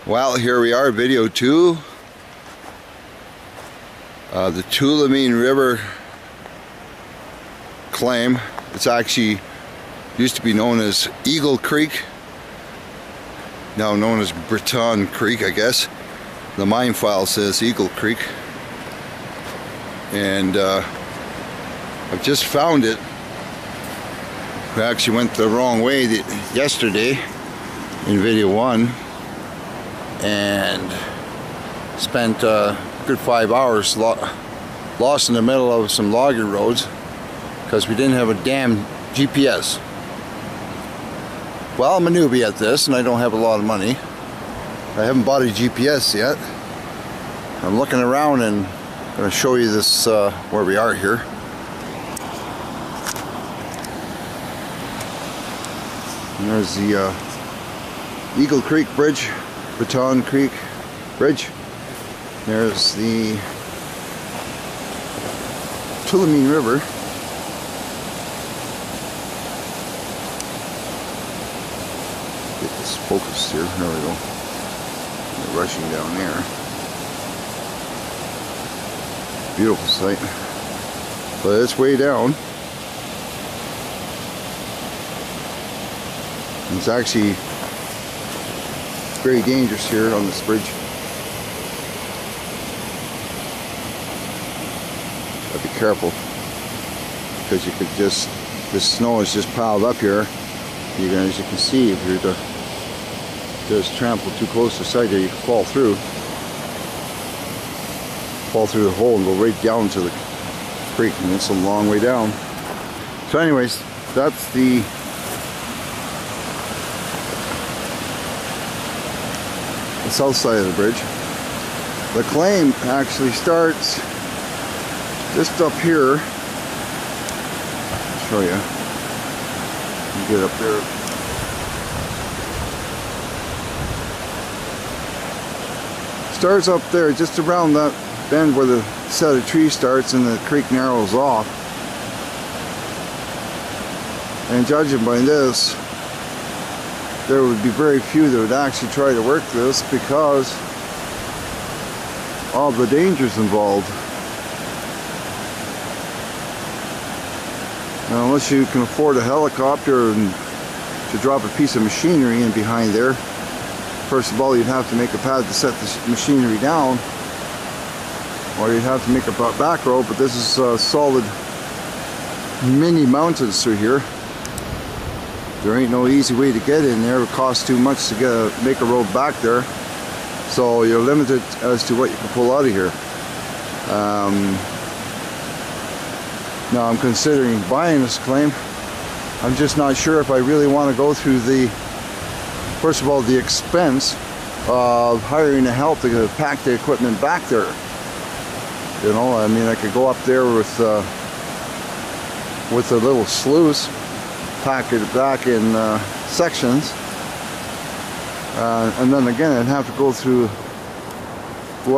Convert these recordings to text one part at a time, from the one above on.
Well, here we are, video 2. The Tulameen River claim. It's actually used to be known as Eagle Creek, now known as Breton Creek, I guess. The mine file says Eagle Creek, and I've just found it. We actually went the wrong way yesterday in video 1 and spent a good 5 hours lost in the middle of some logging roads because we didn't have a damn GPS. Well, I'm a newbie at this and I don't have a lot of money. I haven't bought a GPS yet. I'm looking around and I'm going to show you this where we are here. And there's the Eagle Creek Bridge, Breton Creek Bridge. There's the Tulameen River. Get this focused here. There we go. They're rushing down there. Beautiful sight. But it's way down. It's actually very dangerous here on this bridge. Gotta be careful because you could just, this snow is just piled up here. You can, as you can see, if you're to just trample too close to the side there, you can fall through the hole and go right down to the creek, and it's a long way down. So anyways, that's the south side of the bridge. The claim actually starts just up here. I'll show you. Get up there. Starts up there, just around that bend where the set of trees starts and the creek narrows off. And judging by this, there would be very few that would actually try to work this because of the dangers involved. Now, unless you can afford a helicopter and to drop a piece of machinery in behind there, first of all you'd have to make a pad to set the machinery down, or you'd have to make a back road, but this is solid mini mountains through here. There ain't no easy way to get in there. It costs too much to make a road back there, so you're limited as to what you can pull out of here. Now I'm considering buying this claim. I'm just not sure if I really want to go through the, first of all, the expense of hiring a help to pack the equipment back there. You know, I mean, I could go up there with a little sluice, pack it back in sections, and then again I'd have to go up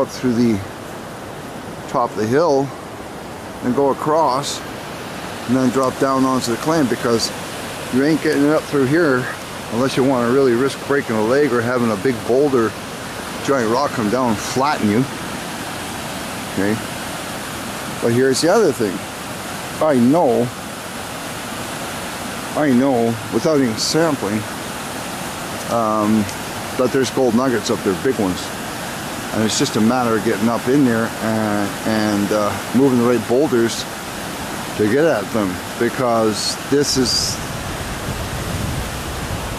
through the top of the hill and go across and then drop down onto the claim, because you ain't getting it up through here unless you want to really risk breaking a leg or having a big boulder, giant rock come down and flatten you. Okay, but here's the other thing. I know without even sampling that there's gold nuggets up there, big ones, and it's just a matter of getting up in there and moving the right boulders to get at them, because this is,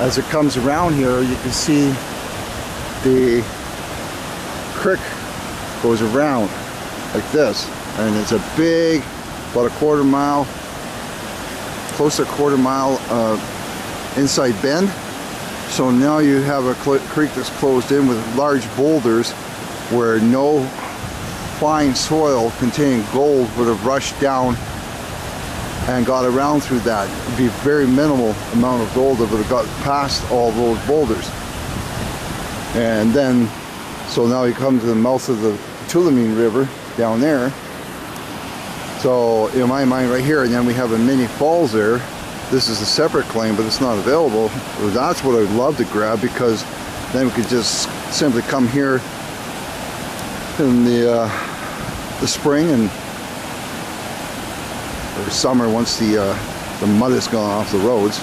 as it comes around here, you can see the creek goes around like this, and it's a big, about a quarter mile, close to a quarter mile inside bend. So now you have a creek that's closed in with large boulders where no fine soil containing gold would have rushed down and got around through that. It would be a very minimal amount of gold that would have got past all those boulders. And then, so now you come to the mouth of the Tulameen River down there. So in my mind right here, and then we have a mini falls there. This is a separate claim, but it's not available. That's what I'd love to grab, because Then we could just simply come here in the spring and or summer once the mud is gone off the roads.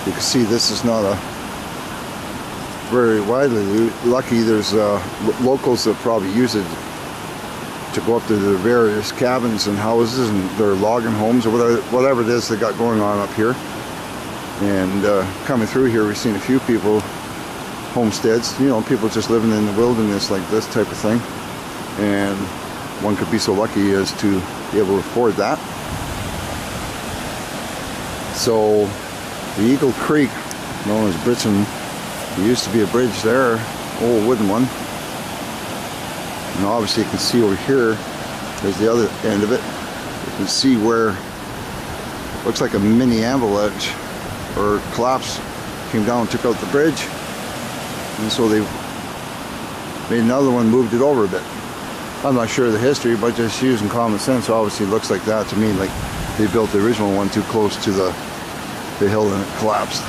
You can see this is not a very widely lucky. There's locals that probably use it to go up to the various cabins and houses and their logging homes or whatever it is they got going on up here. And coming through here, we've seen a few people, homesteads, you know, people just living in the wilderness like this type of thing. And one could be so lucky as to be able to afford that. So the Eagle Creek, known as Princeton, there used to be a bridge there, old wooden one. And obviously you can see over here, there's the other end of it. You can see where looks like a mini avalanche or collapse came down and took out the bridge. And so they made another one, moved it over a bit. I'm not sure of the history, but just using common sense, obviously it looks like that to me, like they built the original one too close to the hill and it collapsed.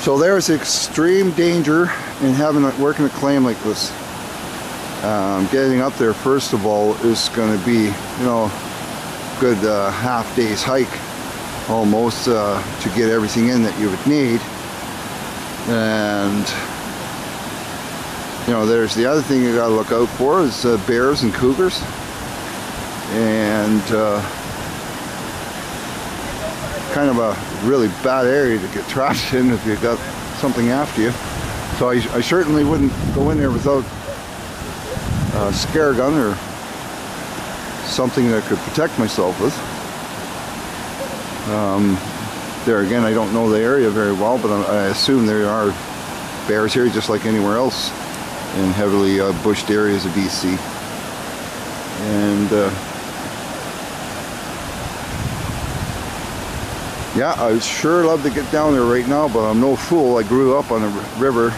So there's extreme danger in working a claim like this. Getting up there, first of all, is going to be, you know, good half day's hike almost to get everything in that you would need. And you know, there's the other thing you got to look out for is bears and cougars, and kind of a really bad area to get trapped in if you've got something after you. So I certainly wouldn't go in there without a scare gun or something that I could protect myself with. There again, I don't know the area very well, but I assume there are bears here just like anywhere else in heavily bushed areas of BC. And yeah, I would sure love to get down there right now, but I'm no fool. I grew up on a river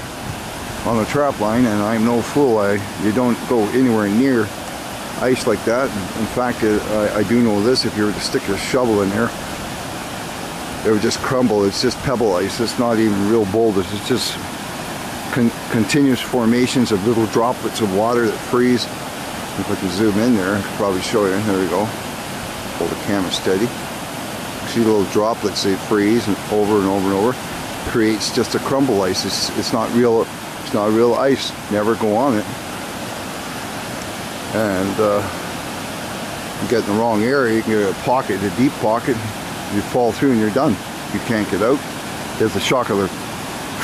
on a trap line, and I'm no fool. You don't go anywhere near ice like that. In fact, I do know this: if you were to stick your shovel in there, it would just crumble. It's just pebble ice. It's not even real boulders. It's just continuous formations of little droplets of water that freeze. If I can zoom in there, I could probably show you. There we go. Hold the camera steady. See little droplets, they freeze and over and over and over. Creates just a crumble ice. It's not real. It's not real ice. Never go on it. And you get in the wrong area, you can get a pocket, a deep pocket. You fall through and you're done. You can't get out. If the shock of the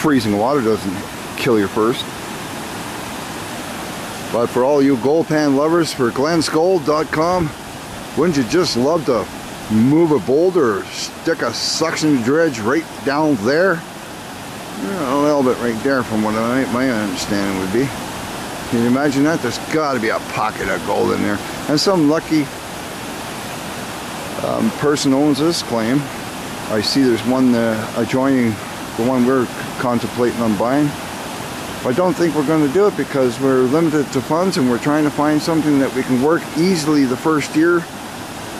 freezing water doesn't kill you first. But for all you gold pan lovers, for glensgold.com, wouldn't you just love to move a boulder or stick a suction dredge right down there? A little bit right there from what my understanding would be. Can you imagine that? There's got to be a pocket of gold in there. And some lucky person owns this claim. I see there's one adjoining the one we're contemplating on buying. I don't think we're going to do it because we're limited to funds, and we're trying to find something that we can work easily the first year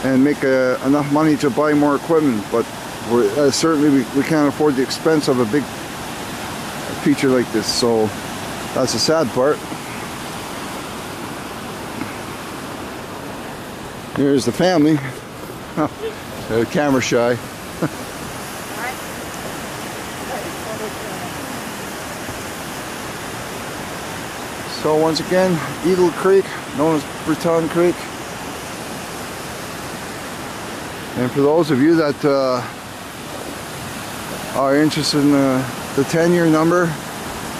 and make enough money to buy more equipment. But certainly we can't afford the expense of a big feature like this. So that's the sad part. Here's the family. They're camera shy. So once again, Eagle Creek, known as Princeton Creek. And for those of you that are interested in the 10-year number,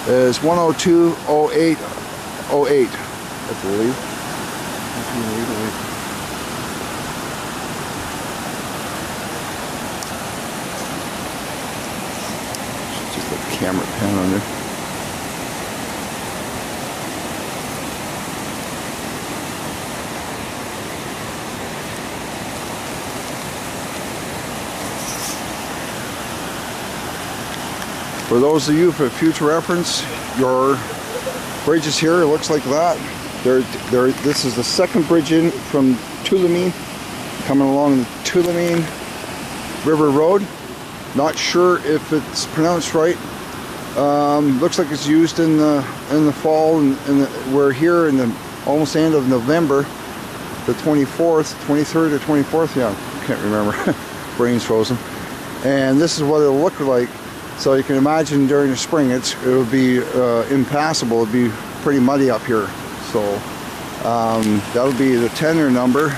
is 1020808, I believe. Just a camera pan on there. For those of you, for future reference, your bridges here, it looks like that. This is the second bridge in from Tulameen, coming along the Tulameen River Road. Not sure if it's pronounced right. Looks like it's used in the fall, and we're here in the almost end of November, the 24th, 23rd or 24th. Yeah, I can't remember. Brain's frozen. And this is what it'll look like. So you can imagine during the spring, it would be impassable. It'd be pretty muddy up here. So that'll be the tender number,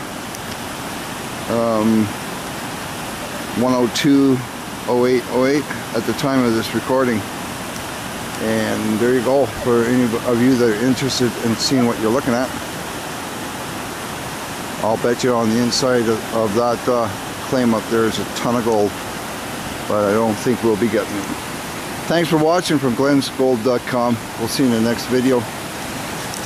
1020808 at the time of this recording. And there you go, for any of you that are interested in seeing what you're looking at. I'll bet you on the inside of that claim up there is a ton of gold, but I don't think we'll be getting it. Thanks for watching from glensgold.com. We'll see you in the next video.